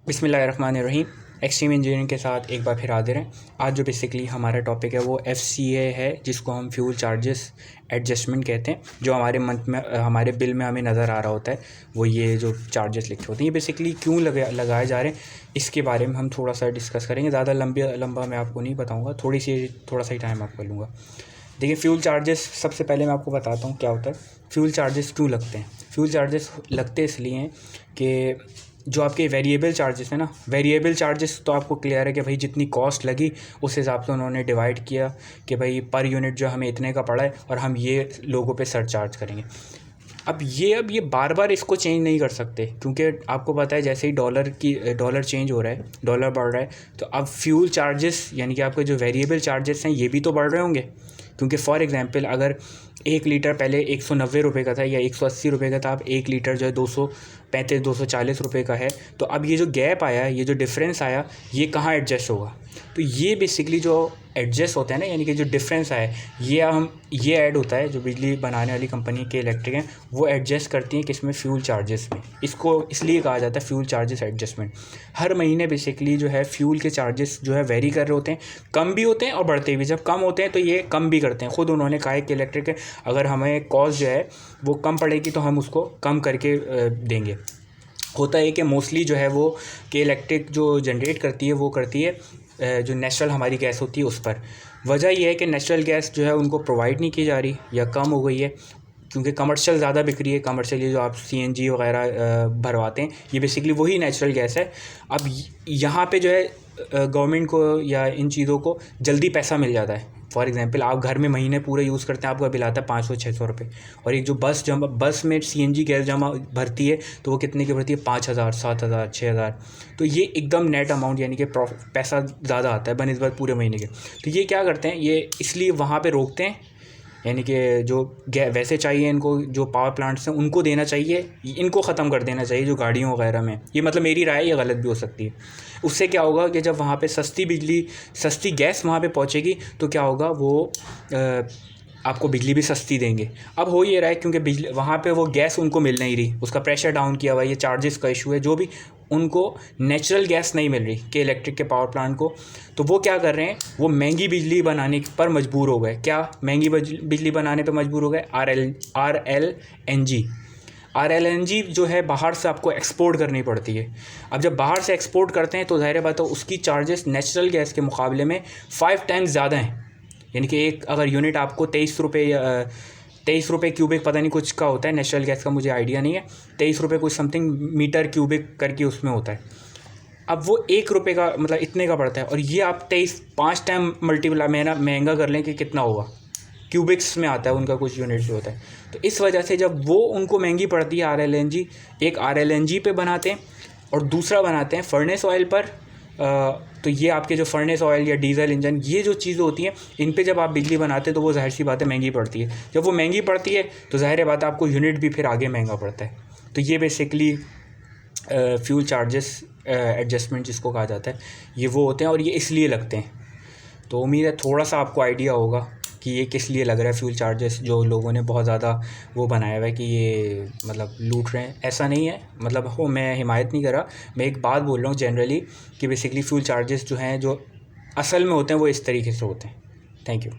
बिस्मिल्लाहिर्रहमानिर्रहीम। Extreme engineering के साथ एक बार फिर हाजिर हैं। आज जो बेसिकली हमारा टॉपिक है वो FCA है, जिसको हम फ्यूल चार्जेस एडजस्टमेंट कहते हैं। जो हमारे मंथ में हमारे बिल में हमें नज़र आ रहा होता है, वो ये जो चार्जेस लिखे होते हैं, ये बेसिकली क्यों लगाए जा रहे हैं, इसके बारे में हम थोड़ा सा डिस्कस करेंगे। ज़्यादा लंबा मैं आपको नहीं बताऊँगा, थोड़ा सा ही टाइम आपको लूँगा। देखिए, फ्यूल चार्जेस सबसे पहले मैं आपको बताता हूँ क्या होता है। फ्यूल चार्जेस क्यों लगते हैं? फ्यूल चार्जेस लगते इसलिए हैं कि जो आपके वेरिएबल चार्जेस हैं ना, वेरिएबल चार्जेस तो आपको क्लियर है कि भाई जितनी कॉस्ट लगी उस हिसाब से उन्होंने डिवाइड किया कि भाई पर यूनिट जो हमें इतने का पड़ा है और हम ये लोगों पे सरचार्ज करेंगे। अब ये बार बार इसको चेंज नहीं कर सकते, क्योंकि आपको पता है जैसे ही डॉलर चेंज हो रहा है, डॉलर बढ़ रहा है, तो अब फ्यूल चार्जेस यानी कि आपके जो वेरिएबल चार्जेस हैं ये भी तो बढ़ रहे होंगे। क्योंकि फॉर एग्जांपल अगर 1 लीटर पहले 190 रुपये का था या 180 रुपये का था, अब 1 लीटर जो है 235 240 रुपये का है, तो अब ये जो गैप आया, ये जो डिफरेंस आया, ये कहाँ एडजस्ट होगा? तो ये बेसिकली जो एडजस्ट होता है ना, यानी कि जो डिफरेंस आया ये ऐड होता है, जो बिजली बनाने वाली कंपनी के इलेक्ट्रिक हैं वो एडजस्ट करती हैं किसमें? फ्यूल चार्जेस में। इसको इसलिए कहा जाता है फ्यूल चार्जेस एडजस्टमेंट। हर महीने बेसिकली जो है फ्यूल के चार्जेस जो है वेरी कर रहे होते हैं, कम भी होते हैं और बढ़ते भी। जब कम होते हैं तो ये कम भी करते हैं। ख़ुद उन्होंने कहा है कि इलेक्ट्रिक अगर हमें कॉस्ट जो है वो कम पड़ेगी तो हम उसको कम करके देंगे। होता है कि मोस्टली जो है वो कि इलेक्ट्रिक जो जनरेट करती है वो करती है जो नेचुरल हमारी गैस होती है उस पर। वजह यह है कि नेचुरल गैस जो है उनको प्रोवाइड नहीं की जा रही या कम हो गई है, क्योंकि कमर्शियल ज़्यादा बिक रही है। कमर्शियल ये जो आप CNG वगैरह भरवाते हैं, ये बेसिकली वही नेचुरल गैस है। अब यहाँ पे जो है गवर्नमेंट को या इन चीज़ों को जल्दी पैसा मिल जाता है। फॉर एग्जांपल आप घर में महीने पूरे यूज़ करते हैं, आपका बिल आता है 500-600 रुपये, और एक जो बस में CNG गैस जमा भरती है तो वो कितने की भरती है? 5000 7000 6000। तो ये एकदम नेट अमाउंट, यानी कि पैसा ज़्यादा आता है बनिस्बत पूरे महीने के। तो ये क्या करते हैं, ये इसलिए वहाँ पर रोकते हैं, यानी कि जो वैसे चाहिए इनको, जो पावर प्लांट्स हैं उनको देना चाहिए, इनको ख़त्म कर देना चाहिए जो गाड़ियों वगैरह में। ये मतलब मेरी राय, ये गलत भी हो सकती है। उससे क्या होगा कि जब वहाँ पे सस्ती गैस वहाँ पे पहुँचेगी तो क्या होगा, वो आपको बिजली भी सस्ती देंगे। अब हो ये रहा है क्योंकि बिजली वहाँ पे वो गैस उनको मिल नहीं रही, उसका प्रेशर डाउन किया हुआ, ये चार्जेस का इशू है, जो भी उनको नेचुरल गैस नहीं मिल रही कि इलेक्ट्रिक के पावर प्लांट को, तो वो क्या कर रहे हैं, वो महंगी बिजली बनाने पर मजबूर हो गए। क्या महंगी बिजली बनाने पर मजबूर हो गए? RLNG जो है बाहर से आपको एक्सपोर्ट करनी पड़ती है। अब जब बाहर से एक्सपोर्ट करते हैं तो ज़ाहिर बात है उसकी चार्जेस नेचुरल गैस के मुकाबले में 5 टाइम्स ज़्यादा हैं। यानी कि एक अगर यूनिट आपको 23 रुपये क्यूबिक, पता नहीं कुछ का होता है नेचुरल गैस का, मुझे आइडिया नहीं है, 23 रुपये कुछ समथिंग मीटर क्यूबिक करके उसमें होता है। अब वो 1 रुपये का मतलब इतने का पड़ता है, और ये आप 5 टाइम मल्टीपल महंगा कर लें कि कितना होगा, क्यूबिक्स में आता है उनका कुछ यूनिट जो होता है। तो इस वजह से जब वो उनको महंगी पड़ती है RLNG, एक RLNG पे बनाते हैं और दूसरा बनाते हैं फर्नेस ऑयल पर। तो ये आपके जो फर्नेस ऑयल या डीजल इंजन, ये जो चीज़ें होती हैं, इन पे जब आप बिजली बनाते हैं तो वो ज़ाहिर सी बात है महंगी पड़ती है। जब वो महंगी पड़ती है तो ज़ाहिर बात है आपको यूनिट भी फिर आगे महंगा पड़ता है। तो ये बेसिकली फ्यूल चार्जेस एडजस्टमेंट जिसको कहा जाता है, ये वो होते हैं और ये इसलिए लगते हैं। तो उम्मीद है थोड़ा सा आपको आइडिया होगा कि ये किस लिए लग रहा है फ्यूल चार्जेस, जो लोगों ने बहुत ज़्यादा वो बनाया हुआ है कि ये मतलब लूट रहे हैं। ऐसा नहीं है, मतलब मैं हिमायत नहीं कर रहा, मैं एक बात बोल रहा हूँ जनरली कि बेसिकली फ्यूल चार्जेस जो हैं, जो असल में होते हैं वो इस तरीके से होते हैं। Thank you.